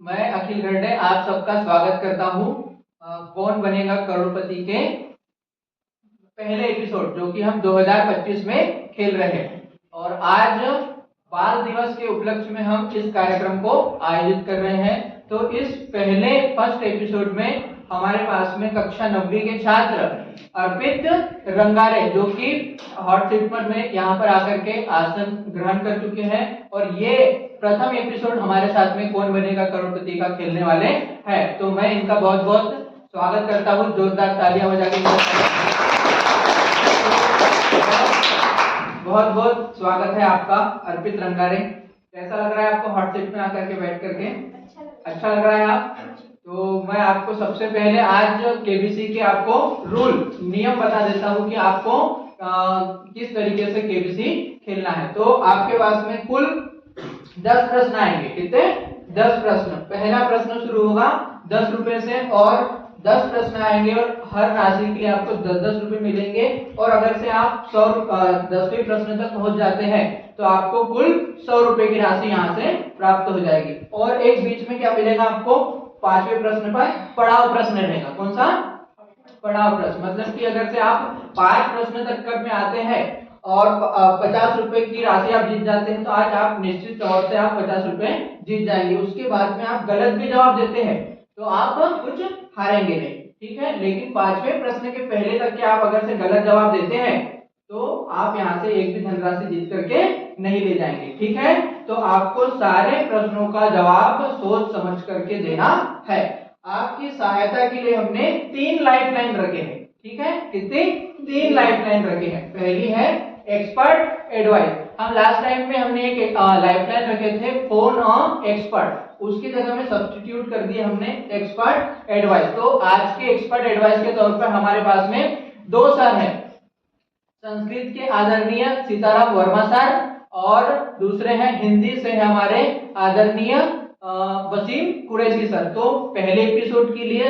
मैं अखिल गर्डे आप सबका स्वागत करता हूँ कौन बनेगा करोड़पति के पहले एपिसोड जो कि हम 2025 में खेल रहे हैं। और आज बाल दिवस के उपलक्ष्य में हम इस कार्यक्रम को आयोजित कर रहे हैं। तो इस पहले फर्स्ट एपिसोड में हमारे पास में कक्षा 9वीं के छात्र अर्पित रंगारे जो कि हॉट सीट पर में यहाँ पर आकर के आसन ग्रहण कर चुके हैं और ये प्रथम एपिसोड हमारे साथ में कौन बनेगा करोड़पति का खेलने वाले हैं। तो मैं इनका बहुत बहुत स्वागत करता हूँ, जोरदार तालियां बजा के। बहुत बहुत स्वागत है आपका अर्पित रंगारे। कैसा लग रहा है आपको हॉट सीट में आकर के बैठ करके? अच्छा लग रहा है आप? तो मैं आपको सबसे पहले आज केबीसी के आपको रूल नियम बता देता हूँ कि आपको किस तरीके से केबीसी खेलना है। तो आपके पास में कुल 10 प्रश्न आएंगे। कितने? 10 प्रश्न। पहला प्रश्न शुरू होगा 10 रुपए से और 10 प्रश्न आएंगे और हर राशि के लिए आपको 10-10 रुपए मिलेंगे। और अगर से आप 10वें प्रश्न तक पहुंच जाते हैं तो आपको कुल 100 रुपए की राशि यहाँ से प्राप्त हो जाएगी। और एक बीच में क्या मिलेगा आपको? 5वें प्रश्न पर पड़ाव प्रश्न रहेगा। कौन सा? पड़ाव प्रश्न। मतलब कि अगर से आप 5 प्रश्न तक कर में आते हैं और 50 रुपए की राशि आप जीत जाते हैं तो आज आप निश्चित तौर से आप 50 रुपए जीत जाएंगे। उसके बाद में आप गलत भी जवाब देते हैं तो आप कुछ हारेंगे नहीं, ठीक है। लेकिन 5वें प्रश्न के पहले तक के आप अगर से गलत जवाब देते हैं तो आप यहाँ से एक भी धनराशि जीत करके नहीं ले जाएंगे, ठीक है। तो आपको सारे प्रश्नों का जवाब सोच समझ करके देना है। आपकी सहायता के लिए हमने 3 लाइफ लाइन रखे हैं, ठीक है। कितनी? 3 लाइफ लाइन रखे हैं। पहली है एक्सपर्ट एडवाइस। हम लास्ट टाइम में हमने एक लाइफ लाइन रखे थे फोन एक्सपर्ट, उसकी जगह में सब्स्टिट्यूट कर दिए हमने एक्सपर्ट एडवाइस। तो आज के एक्सपर्ट एडवाइस के तौर पर हमारे पास में 2 सर हैं। संस्कृत के आदरणीय सीताराम वर्मा सर और दूसरे हैं हिंदी से हमारे आदरणीय वसीम कुरैशी सर। तो पहले एपिसोड के लिए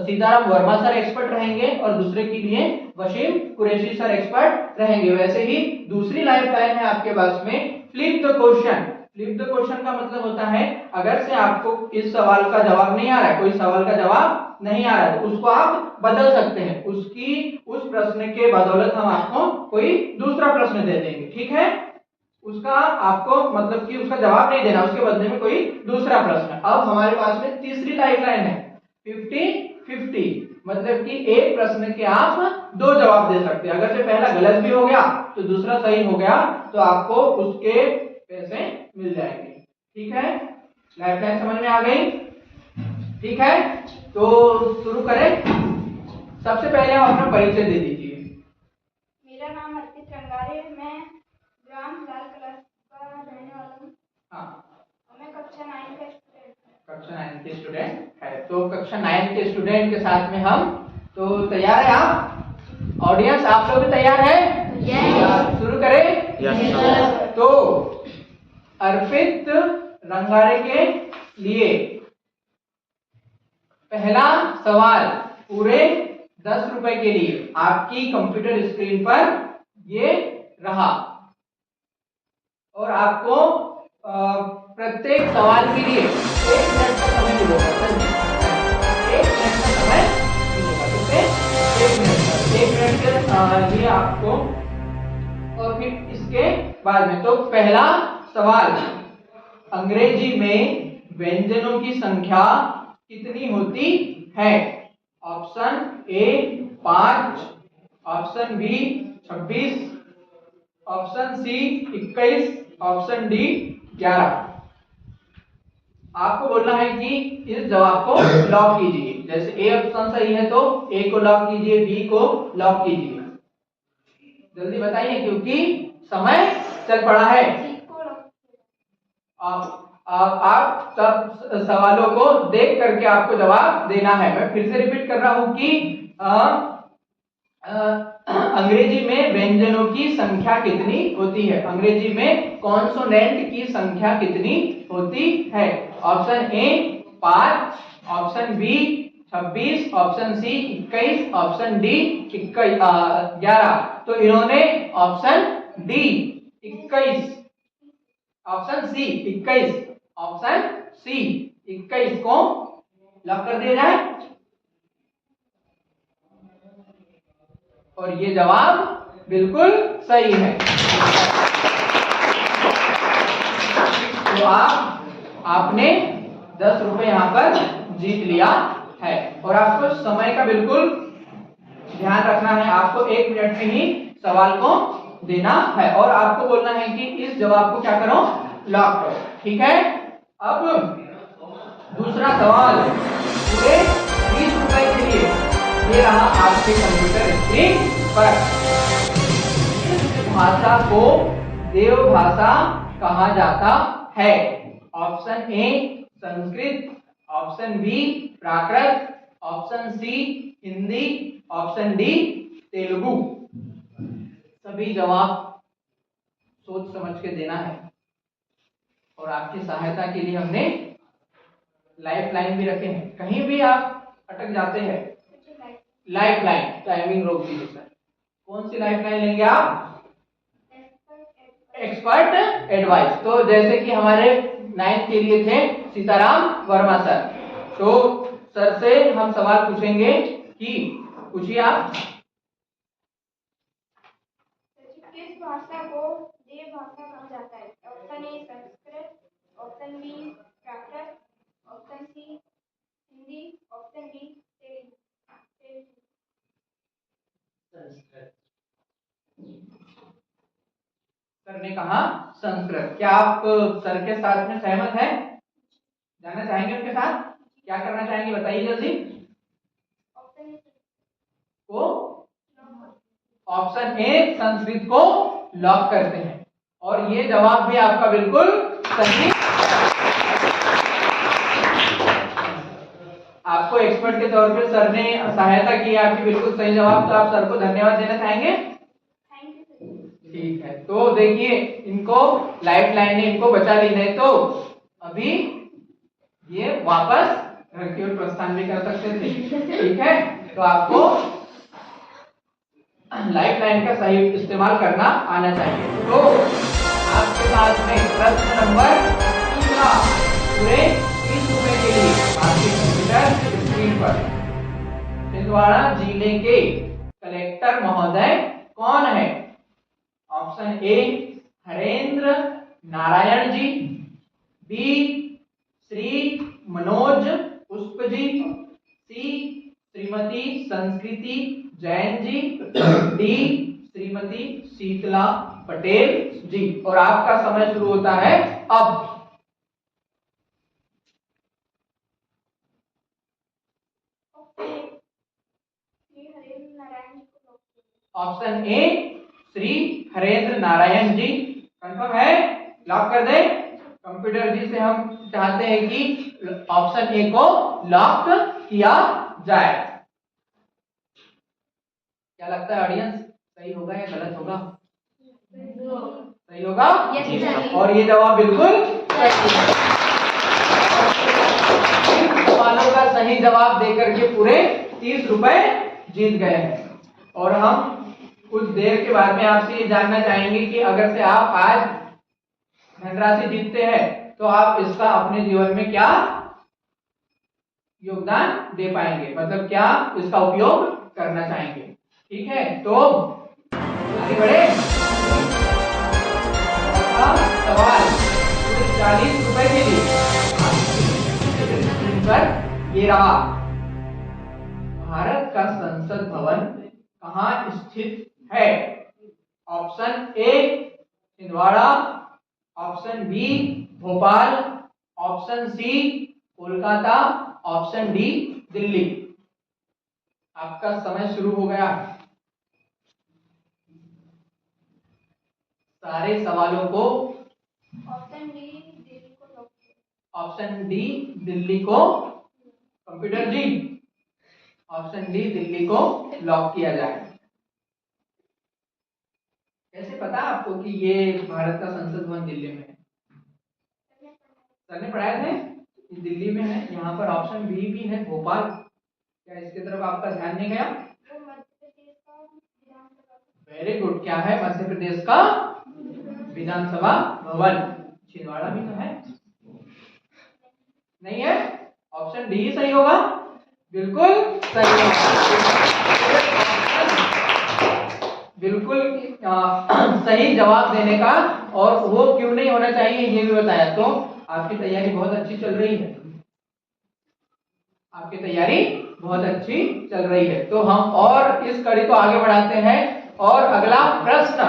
सीताराम वर्मा सर एक्सपर्ट रहेंगे और दूसरे के लिए वसीम कुरैशी सर एक्सपर्ट रहेंगे। वैसे ही दूसरी लाइफ लाइन है आपके पास में flip the question. Flip the question का मतलब होता है अगर से आपको इस सवाल का जवाब नहीं आ रहा है, कोई सवाल का जवाब नहीं आ रहा है तो उसको आप बदल सकते हैं। उस प्रश्न के बदौलत हम आपको कोई दूसरा प्रश्न दे देंगे, ठीक है। उसका आपको मतलब कि उसका जवाब नहीं देना, उसके बदले में कोई दूसरा प्रश्न। अब हमारे पास में तीसरी लाइफ लाइन है 50-50। मतलब कि एक प्रश्न के आप 2 जवाब दे सकते हैं। अगर से पहला गलत भी हो गया तो दूसरा सही हो गया तो आपको उसके पैसे मिल जाएंगे, ठीक है। लाइफ लाइन समझ में आ गई? ठीक है, तो शुरू करें। सबसे पहले आप अपना परिचय दे दीजिए। मेरा नाम अर्पित रंगारे, मैं ग्राम लाल कला का रहने वाला हूँ। हाँ, मैं कक्षा 9 का स्टूडेंट हूँ। कक्षा 9 के स्टूडेंट है। तो कक्षा 9 के स्टूडेंट के साथ में हम तो तैयार है आप? ऑडियंस आप लोग भी तैयार है? यस। शुरू करें? यस। तो अर्पित रंगारे के लिए पहला सवाल पूरे 10 रुपए के लिए आपकी कंप्यूटर स्क्रीन पर ये रहा और आपको प्रत्येक सवाल के लिए 1 मिनट का समय मिलेगा। 1 मिनट का समय मिलेगा। 1 मिनट के लिए आपको। और फिर इसके बाद में तो पहला सवाल, अंग्रेजी में व्यंजनों की संख्या कितनी होती है? Option A 5, option B 26, option C 21, option D 11। आपको बोलना है कि इस जवाब को लॉक कीजिए। जैसे ए ऑप्शन सही है तो ए को लॉक कीजिए, बी को लॉक कीजिए। जल्दी बताइए क्योंकि समय चल पड़ा है। आप सब सवालों को देख करके आपको जवाब देना है। मैं फिर से रिपीट कर रहा हूं कि अंग्रेजी में व्यंजनों की संख्या कितनी होती है? अंग्रेजी में कॉन्सोनेंट की संख्या कितनी होती है? Option A 5, option B 26, option C 21, option D 11। तो इन्होंने option D 21, option C 21, option C 21 को लॉक कर दिया जाए। और ये जवाब बिल्कुल सही है। तो आपने 10 रुपए यहाँ पर जीत लिया है। और आपको समय का बिल्कुल ध्यान रखना है, आपको 1 मिनट में ही सवाल को देना है और आपको बोलना है कि इस जवाब को क्या करो, लॉक करो। ठीक है। अब दूसरा सवाल पूरे 20 रुपए के लिए ये रहा आपके कंप्यूटर स्क्रीन पर। इस भाषा को देव भाषा कहा जाता है। Option A Sanskrit, option B Prakrit, option C Hindi, option D Telugu. सभी जवाब सोच समझ के देना है। और आपकी सहायता के लिए हमने लाइफ लाइन भी रखे हैं, कहीं भी आप अटक जाते हैं लाइफ लाइन टाइमिंग रोक दीजिए सर। कौन सी लाइफ लाइन लेंगे आप? Expert advice. तो जैसे कि हमारे 9th के लिए थे सीताराम वर्मा सर, तो सर से हम सवाल पूछेंगे कि पूछिए आप। किस भाषा को देव भाषा कहा जाता है? Option A Sanskrit, option B Prakrit, option C Hindi, option D Telugu. Sir ने कहा संस्कृत। क्या आप सर के साथ में सहमत हैं? जाना चाहेंगे उनके साथ? क्या करना चाहेंगे बताइए जल्दी। को ऑप्शन ए संस्कृत को लॉक करते हैं और ये जवाब भी आपका बिल्कुल सही। आपको एक्सपर्ट के तौर पे सर ने सहायता की, आपकी बिल्कुल सही जवाब। तो आप सर को धन्यवाद देना चाहेंगे? ठीक है। तो देखिए इनको लाइफ लाइन ने इनको बचा ली, नहीं तो अभी ये वापस घर की ओर प्रस्थान भी कर सकते थे। ठीक है। तो आपको लाइफ लाइन का सही इस्तेमाल करना आना चाहिए। तो आपके पास में प्रश्न नंबर 3 पूरे 30 रुपए के लिए आपके कंप्यूटर स्क्रीन पर। छिंदवाड़ा जिले के कलेक्टर महोदय कौन है? Option A Harendra Narayan ji, B Shri Manoj Pushp ji, C Shrimati Sanskriti Jain ji, D Shrimati Sheetla Patel ji. और आपका समय शुरू होता है अब। Option A Shri Harendra Narayan ji confirm है? लॉक कर दे। कंप्यूटर जी से हम चाहते हैं कि ऑप्शन ए को लॉक किया जाए। क्या लगता है ऑडियंस, सही होगा या गलत होगा? सही होगा। और ये जवाब बिल्कुल सही है। सवालों का सही जवाब देकर के पूरे 30 रुपए जीत गए हैं। और हम कुछ देर के बाद में आपसे ये जानना चाहेंगे कि अगर से आप आज धनराशि जीतते हैं तो आप इसका अपने जीवन में क्या योगदान दे पाएंगे, मतलब क्या इसका उपयोग करना चाहेंगे। ठीक है। तो आगे बढ़े। सवाल 40 रुपए के लिए पर ये रहा। भारत का संसद भवन कहाँ स्थित है? Option A Chhindwara, option B Bhopal, option C Kolkata, option D Delhi. आपका समय शुरू हो गया। सारे सवालों को ऑप्शन डी दिल्ली को लॉक। ऑप्शन डी दिल्ली को, computer ji option D Delhi को लॉक किया जाए। कैसे पता आपको कि ये भारत का संसद भवन दिल्ली में है? सर ने पढ़ाए थे कि दिल्ली में है। यहाँ पर ऑप्शन बी भी है भोपाल। क्या इसकी तरफ आपका ध्यान नहीं गया? Very good. क्या है? मध्य प्रदेश का विधानसभा भवन। छिंदवाड़ा भी तो है। नहीं है, ऑप्शन डी ही सही होगा, बिल्कुल सही होगा। बिल्कुल सही जवाब देने का, और वो क्यों नहीं होना चाहिए ये भी बताया। तो आपकी तैयारी बहुत अच्छी चल रही है, आपकी तैयारी बहुत अच्छी चल रही है। तो हम और इस कड़ी को आगे बढ़ाते हैं, और अगला प्रश्न,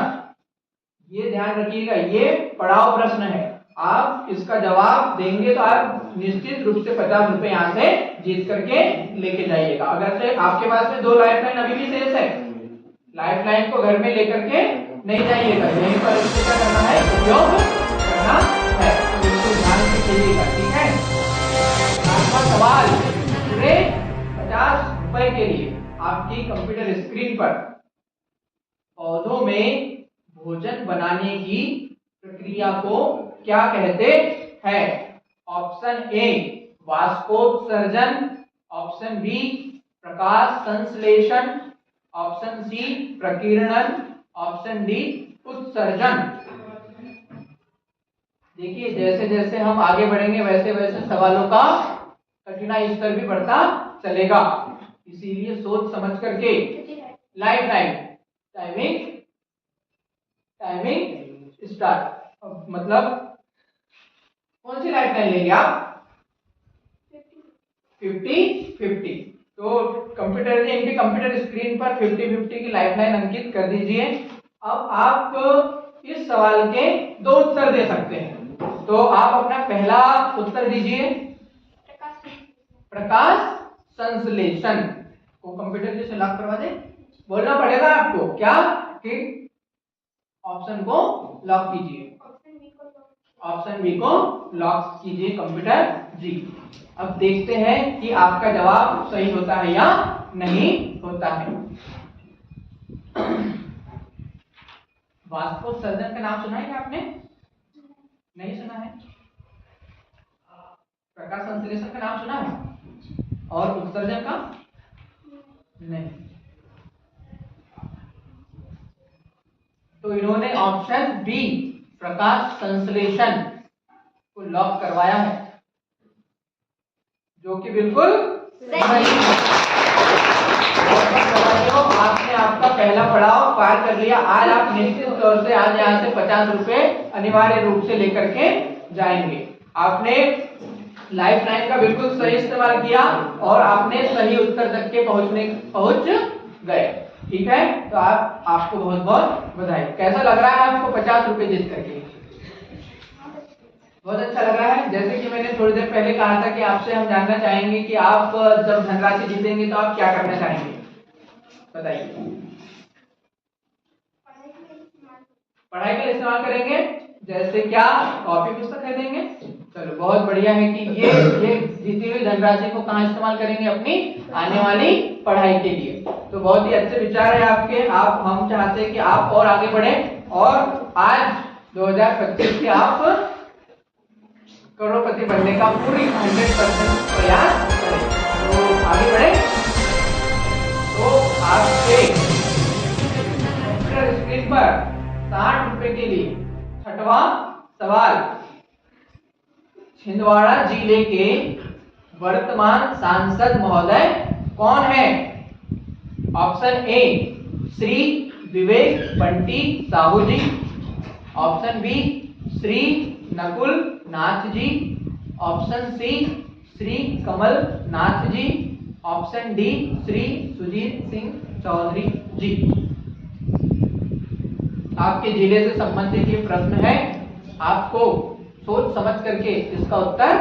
ये ध्यान रखिएगा, ये पड़ाव प्रश्न है। आप इसका जवाब देंगे तो आप निश्चित रूप से 50 रुपए यहाँ से जीत करके लेके जाइएगा। अगर से आपके पास में 2 लाइफ लाइन अभी भी शेष है, लाइफ लाइन को घर में लेकर के नहीं जाइएगा, यहीं पर इसको क्या करना है, उपयोग करना है। तो बिल्कुल ध्यान से कीजिएगा, ठीक है। आपका सवाल पूरे 50 रुपए के लिए आपकी कंप्यूटर स्क्रीन पर, पौधों में भोजन बनाने की प्रक्रिया को क्या कहते हैं? ऑप्शन ए वाष्पोत्सर्जन, ऑप्शन बी प्रकाश संश्लेषण, ऑप्शन सी प्रकीर्णन, ऑप्शन डी उत्सर्जन। देखिए जैसे जैसे हम आगे बढ़ेंगे वैसे वैसे सवालों का कठिनाई स्तर भी बढ़ता चलेगा, इसीलिए सोच समझ करके लाइफ लाइन टाइमिंग स्टार्ट। मतलब कौन सी लाइफ लाइन लेंगे आप? 50-50। तो कंप्यूटर जी इनके कंप्यूटर स्क्रीन पर 50-50 की लाइफ लाइन अंकित कर दीजिए। अब आप इस सवाल के 2 उत्तर दे सकते हैं, तो आप अपना पहला उत्तर दीजिए। प्रकाश संश्लेषण को कंप्यूटर जी से लॉक करवा दे, बोलना पड़ेगा आपको क्या कि ऑप्शन को लॉक कीजिए, ऑप्शन बी को लॉक कीजिए कंप्यूटर जी। अब देखते हैं कि आपका जवाब सही होता है या नहीं होता है। वाष्पोत्सर्जन का नाम सुना है क्या आपने? नहीं सुना है। प्रकाश संश्लेषण का नाम सुना है, और उत्सर्जन का नहीं। तो इन्होंने ऑप्शन बी प्रकाश संश्लेषण को लॉक करवाया है, जो कि बिल्कुल सही है। आपने आपका पहला पड़ाव पार कर लिया। आज आप निश्चित तौर से आज यहाँ से 50 रुपए अनिवार्य रूप से लेकर के जाएंगे। आपने लाइफ लाइन का बिल्कुल सही इस्तेमाल किया और आपने सही उत्तर तक के पहुंच गए, ठीक है। तो आपको बहुत बहुत बधाई। कैसा लग रहा है आपको 50 रुपए जीत करके? बहुत अच्छा लग रहा है। जैसे कि मैंने थोड़ी देर पहले कहा था कि आपसे हम जानना चाहेंगे कि आप जब धनराशि जीतेंगे तो आप क्या करना चाहेंगे, बताइए। पढ़ाई के लिए इस्तेमाल करेंगे, जैसे क्या कॉपी पुस्तक खरीदेंगे। चलो बहुत बढ़िया है कि ये जीती हुई धनराशि को कहाँ इस्तेमाल करेंगे? अपनी आने वाली पढ़ाई के लिए। तो बहुत ही अच्छे विचार है आपके। हम चाहते हैं कि आप और आगे बढ़े और आज 2025 के आप करोड़पति बनने का पूरी 100% प्रयास करें। तो आगे बढ़े। तो आपके कंप्यूटर स्क्रीन पर 60 रुपए के लिए छठवां सवाल, छिंदवाड़ा जिले के वर्तमान सांसद महोदय कौन है? Option A Shri Vivek Bunty Sahu ji, option B Shri Nakul Nath ji, option C Shri Kamal Nath ji, option D Shri Sujit Singh Chaudhary ji. आपके जिले से संबंधित ये प्रश्न है, आपको सोच समझ करके इसका उत्तर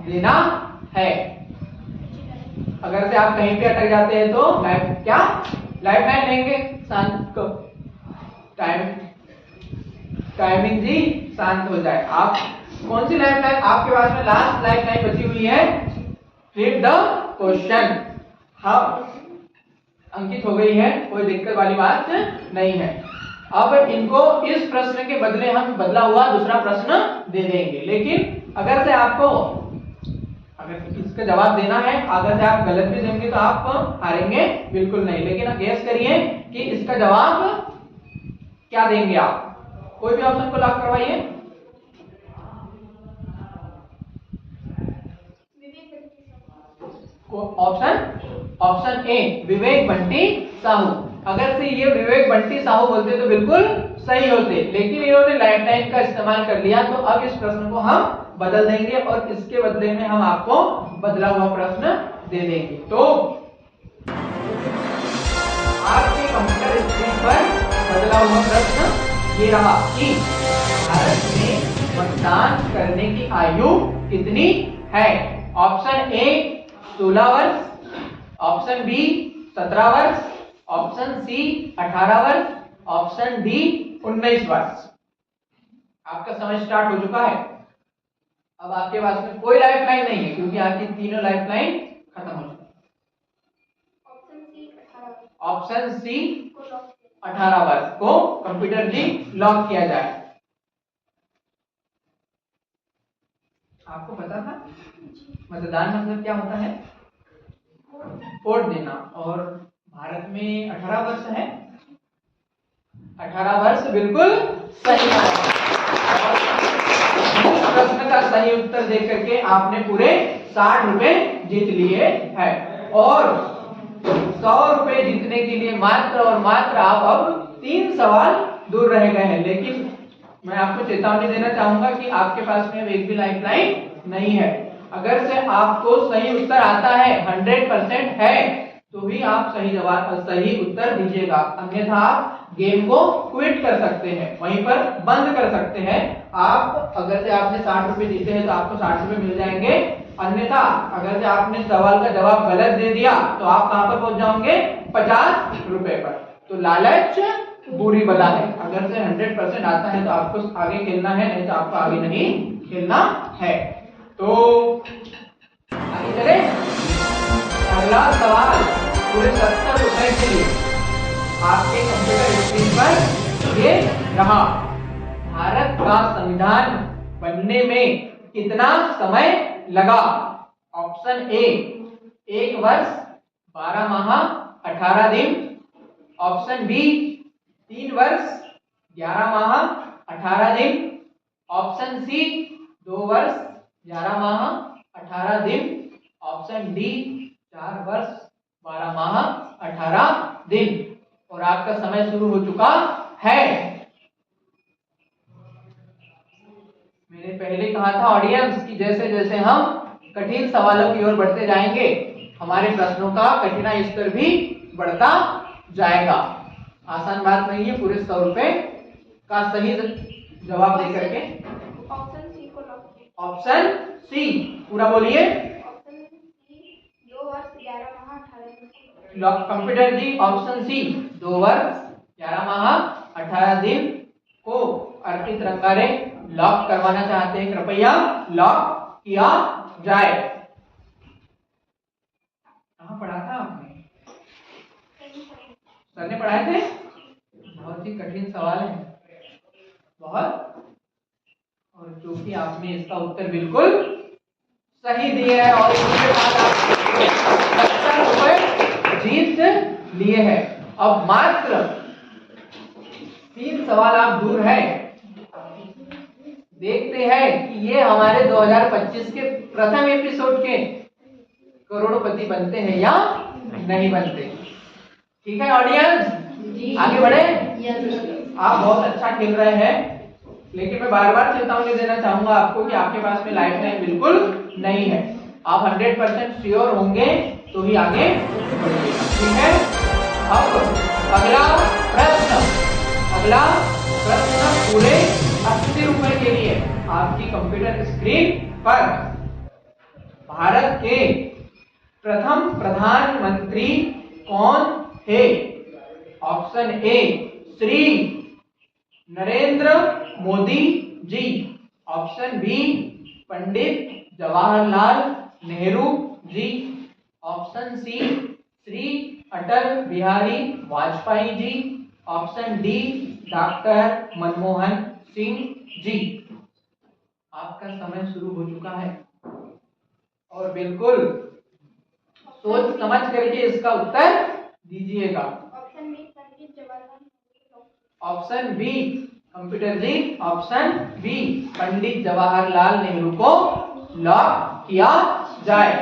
देना है। अगर से आप कहीं पे अटक जाते हैं तो लाइफ लाइन लेंगे। शांत को टाइमिंग जी शांत हो जाए। आप कौन सी लाइफ लाइन आपके पास में? लास्ट लाइफ लाइन बची हुई है, फ्लिप द क्वेश्चन। हाँ अंकित हो गई है, कोई दिक्कत वाली बात नहीं है। अब इनको इस प्रश्न के बदले हम बदला हुआ दूसरा प्रश्न दे देंगे, लेकिन अगर से आपको इसका जवाब देना है, अगर से आप गलत भी देंगे तो आप हारेंगे बिल्कुल नहीं। लेकिन गेस करिए कि इसका जवाब क्या देंगे आप। कोई भी ऑप्शन को लॉक करवाइए। ऑप्शन ए विवेक बंटी साहू। अगर से ये विवेक बंटी साहू बोलते तो बिल्कुल सही होते, लेकिन इन्होंने लाइफ लाइन का इस्तेमाल कर लिया, तो अब इस प्रश्न को हम बदल देंगे और इसके बदले में हम आपको बदला हुआ प्रश्न दे देंगे। तो आपके कंप्यूटर स्क्रीन पर बदला हुआ प्रश्न ये रहा कि भारत में मतदान करने की आयु कितनी है? ऑप्शन ए 16 वर्ष, ऑप्शन बी 17 वर्ष, ऑप्शन सी 18 वर्ष, ऑप्शन डी 19 वर्ष। आपका समय स्टार्ट हो चुका है। अब आपके पास में कोई लाइफ लाइन नहीं है क्योंकि आपकी तीनों लाइफ लाइन खत्म हो चुकी है। ऑप्शन सी 18 वर्ष को कंप्यूटर जी लॉक किया जाए। आपको पता था मतदान मतलब क्या होता है? वोट देना। और भारत में 18 वर्ष है। 18 वर्ष बिल्कुल सही है। इस प्रश्न का सही उत्तर देख करके आपने पूरे 60 रुपए जीत लिए हैं और 100 रुपए जीतने के लिए मात्र और मात्र आप अब 3 सवाल दूर रह गए हैं। लेकिन मैं आपको चेतावनी देना चाहूंगा कि आपके पास में एक भी लाइफ लाइन नहीं है। अगर से आपको सही उत्तर आता है, 100% है, तो ही आप सही उत्तर दीजिएगा, अन्यथा आप गेम को क्विट कर सकते हैं, वहीं पर बंद कर सकते हैं। आप अगर से आपने 60 रुपए जीते हैं तो आपको 60 रुपए मिल जाएंगे, अन्यथा अगर से आपने सवाल का जवाब गलत दे दिया तो आप कहां पर पहुंच जाओगे? 50 रुपए पर। तो लालच बुरी बला है। अगर से 100% आता है तो आपको आगे खेलना है, नहीं तो आपको आगे नहीं खेलना है। तो आगे चले। अगला सवाल पूरे 70 रुपए के लिए आपके कंप्यूटर स्क्रीन पर ये रहा। भारत का संविधान बनने में कितना समय लगा? ऑप्शन ए 1 वर्ष 12 माह 18 दिन, ऑप्शन बी 3 वर्ष 11 माह 18 दिन, ऑप्शन सी 2 वर्ष 11 माह 18 दिन, ऑप्शन डी 4 वर्ष 12 माह 18 दिन। और आपका समय शुरू हो चुका है। मैंने पहले कहा था ऑडियंस कि जैसे जैसे हम कठिन सवालों की ओर बढ़ते जाएंगे, हमारे प्रश्नों का कठिनाई स्तर भी बढ़ता जाएगा। आसान बात नहीं है पूरे 100 रुपए का सही जवाब दे करके। ऑप्शन सी को लॉक कीजिए। ऑप्शन सी पूरा बोलिए। ऑप्शन सी 2 वर्ष 11 माह 18 दिन। कंप्यूटर जी ऑप्शन सी 2 वर्ष 11 माह 18 दिन को अर्पित रंगारे लॉक करवाना चाहते हैं। कृपया लॉक किया जाए। कहाँ पढ़ा था आपने? सर ने पढ़ाए थे? बहुत ही कठिन सवाल है, बहुत। और जो कि आपने इसका उत्तर बिल्कुल सही दिया है और इसके बाद आप 70 रुपए जीत लिए हैं। अब मात्र 3 सवाल आप दूर हैं। देखते हैं कि ये हमारे 2025 के प्रथम एपिसोड के करोड़पति बनते हैं या नहीं बनते। ठीक है ऑडियंस, आगे बढ़े। आप बहुत अच्छा खेल रहे हैं, लेकिन मैं बार बार चेतावनी देना चाहूंगा आपको कि आपके पास में लाइफ लाइन बिल्कुल नहीं है। आप 100% श्योर होंगे तो ही आगे बढ़िएगा। ठीक है। अब अगला प्रश्न पूरे 80 रुपए के लिए आपकी कंप्यूटर स्क्रीन पर। भारत के प्रथम प्रधानमंत्री कौन थे? Option A Shri Narendra Modi ji, option B Pandit Jawaharlal Nehru ji, option C Shri Atal Bihari Vajpayee ji, option D doctor Manmohan Singh ji. आपका समय शुरू हो चुका है और बिल्कुल सोच समझ करके इसका उत्तर दीजिएगा। Option B Pandit Jawaharlal Nehru. Option B computer ji, option B Pandit Jawaharlal Nehru को लॉक किया जाए।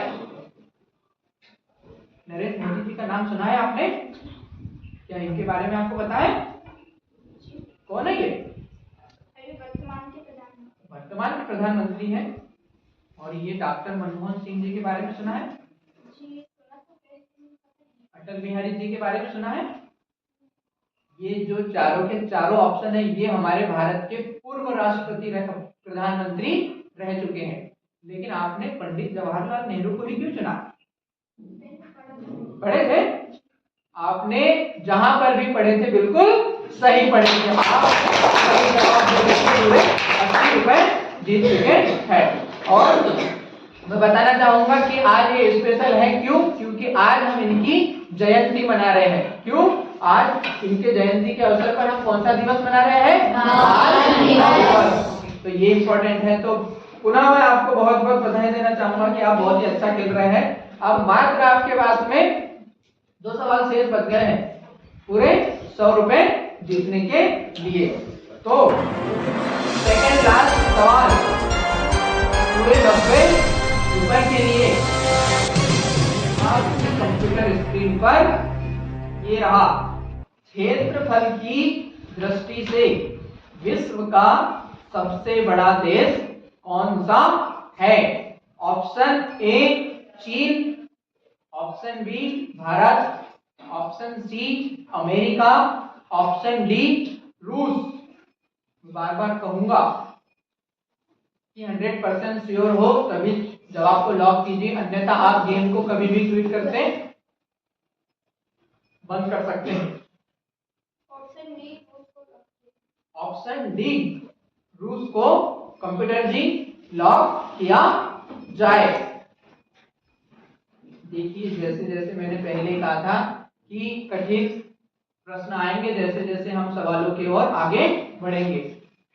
नरेंद्र मोदी जी का नाम सुना है आपने? क्या इनके बारे में आपको पता है? कौन है ये? वर्तमान के प्रधानमंत्री हैं। और ये डॉक्टर मनमोहन सिंह जी के बारे में सुना है? अटल बिहारी जी के बारे में सुना है? ये जो चारों के चारों ऑप्शन है, ये हमारे भारत के पूर्व राष्ट्रपति प्रधानमंत्री रह चुके हैं। लेकिन आपने पंडित जवाहरलाल नेहरू को ही क्यों चुना? पढ़े थे आपने? जहां पर भी पढ़े थे बिल्कुल सही पढ़े थे आप। सही जवाब देने से जुड़े 80 रुपए जीत चुके हैं। और मैं बताना चाहूंगा कि आज ये स्पेशल है। क्यों? क्योंकि आज हम इनकी जयंती मना रहे हैं। क्यों? आज इनके जयंती के अवसर पर हम कौन सा दिवस मना रहे हैं? तो ये इम्पोर्टेंट है। तो पुनः मैं आपको बहुत बहुत बधाई देना चाहूंगा कि आप बहुत ही अच्छा खेल रहे हैं। अब मात्र आपके पास में 2 सवाल शेष बच गए हैं पूरे 100 रुपए जीतने के लिए। तो सेकंड लास्ट सवाल पूरे 90 रुपए के लिए आपकी कंप्यूटर स्क्रीन पर ये रहा। क्षेत्रफल की दृष्टि से विश्व का सबसे बड़ा देश कौन सा है? ऑप्शन ए चीन, option B Bharat, option C America, option D रूस। बार बार कहूंगा कि 100% श्योर हो तभी जवाब को लॉक कीजिए, अन्यथा आप गेम को कभी भी ट्वीट करते बंद कर सकते हैं। ऑप्शन डी रूस को कंप्यूटर जी लॉक किया जाए। देखिए जैसे जैसे मैंने पहले कहा था कि कठिन प्रश्न आएंगे, जैसे जैसे हम सवालों की ओर आगे बढ़ेंगे।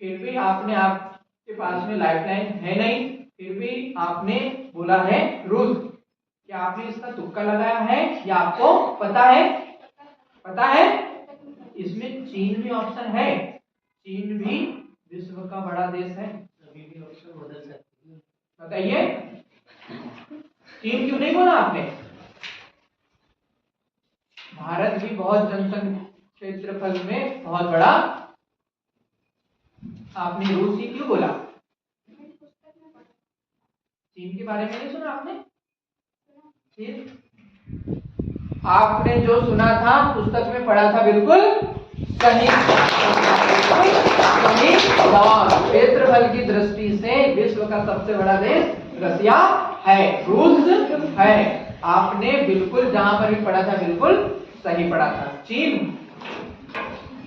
फिर भी आपके पास में लाइफलाइन है नहीं, फिर भी आपने बोला है रूस। क्या आपने इसका तुक्का लगाया है या आपको पता है? पता है? इसमें चीन भी ऑप्शन है। चीन भी विश्व का बड़ा देश है। अभी भी ऑप्शन बदल सकते हैं, बताइए। चीन क्यों नहीं बोला आपने? भारत भी बहुत जनसंख्या क्षेत्रफल में बहुत बड़ा, आपने रूस ही क्यों बोला? चीन के बारे में नहीं सुना आपने? फिर आपने जो सुना था पुस्तक में पढ़ा था बिल्कुल सही जवाब। क्षेत्रफल की दृष्टि से विश्व का सबसे बड़ा देश रसिया है, रूस है। आपने बिल्कुल जहां पर भी पढ़ा था बिल्कुल सही पढ़ा था। चीन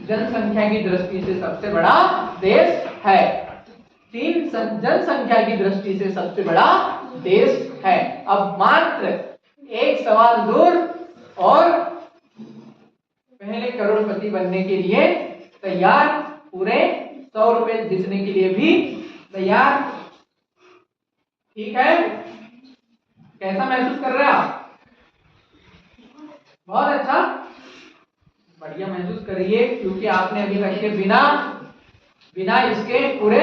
जनसंख्या की दृष्टि से सबसे बड़ा देश है। चीन जनसंख्या की दृष्टि से सबसे बड़ा देश है। अब मात्र एक सवाल दूर और पहले करोड़पति बनने के लिए तैयार, पूरे 100 रुपए जीतने के लिए भी तैयार। ठीक है? कैसा महसूस कर रहे हैं आप? बहुत अच्छा, बढ़िया महसूस करिए, क्योंकि आपने अभी तक के बिना इसके पूरे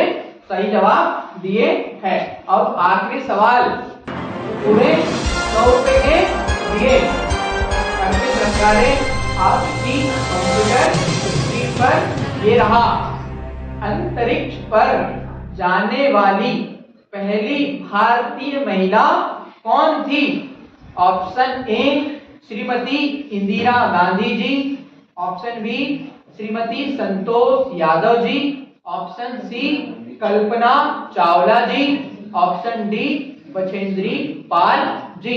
सही जवाब दिए हैं। अब आखिरी सवाल पूरे 100 रुपए के लिए अर्पित रंगारे आपकी कंप्यूटर स्क्रीन पर ये रहा। अंतरिक्ष पर जाने वाली पहली भारतीय महिला कौन थी? Option A Shrimati Indira Gandhi ji, option B Shrimati Santosh Yadav ji, option C Kalpana Chawla ji, option D Bachendri Pal ji.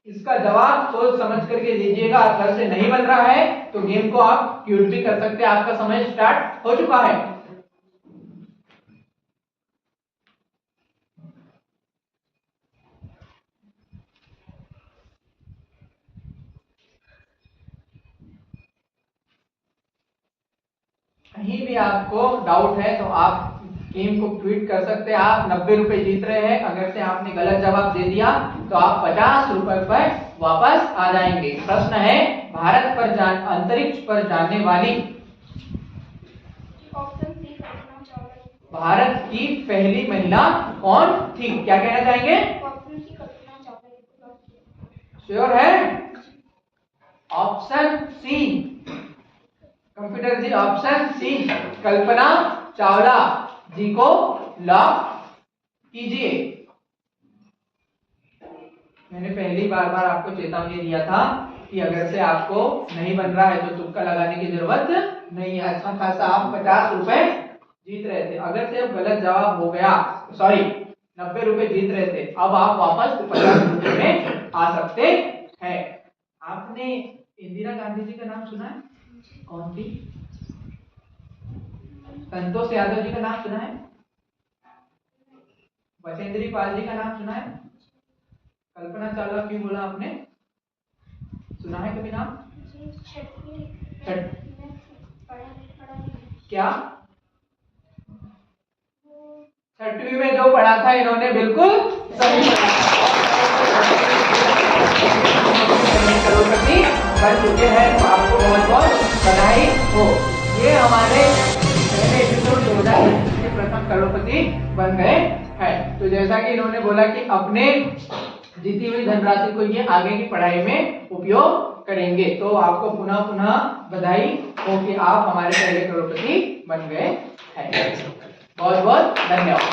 इसका जवाब सोच समझ करके दीजिएगा। घर से नहीं बन रहा है तो गेम को आप क्यूट भी कर सकते हैं। आपका समय स्टार्ट हो चुका है। कहीं भी आपको डाउट है तो आप गेम को ट्वीट कर सकते हैं। आप 90 रुपए जीत रहे हैं। अगर से आपने गलत जवाब दे दिया तो आप 50 रुपए पर वापस आ जाएंगे। प्रश्न है भारत पर अंतरिक्ष पर जाने वाली भारत की पहली महिला कौन थी? क्या कहना चाहेंगे? श्योर है? Option C computer ji, option C Kalpana Chawla जी को लॉक कीजिए। मैंने पहली बार आपको चेतावनी दिया था कि अगर से आपको नहीं बन रहा है तो तुक्का लगाने की जरूरत नहीं है। अच्छा खासा आप 50 रुपए जीत रहे थे, अगर से अब गलत जवाब हो गया, सॉरी 90 रुपए जीत रहे थे, अब आप वापस 50 रुपए में आ सकते हैं। आपने इंदिरा गांधी जी का नाम सुना है? कौन थी? संतोष यादव जी का नाम सुना है? बचेंद्री पाल जी का नाम सुना है? कल्पना चावला क्यों बोला आपने? सुना है कभी नाम? क्या 6वीं में जो पढ़ा था इन्होंने बिल्कुल सही करोड़पति बन चुके हैं, तो आपको बहुत बहुत बधाई हो। ये हमारे पहले एपिसोड 2021 के प्रथम करोड़पति बन गए हैं। तो जैसा कि इन्होंने बोला कि अपने जीती हुई धनराशि को ये आगे की पढ़ाई में उपयोग करेंगे, तो आपको पुनः बधाई हो कि आप हमारे पहले करोड़पति बन गए हैं। बहुत बहुत धन्यवाद।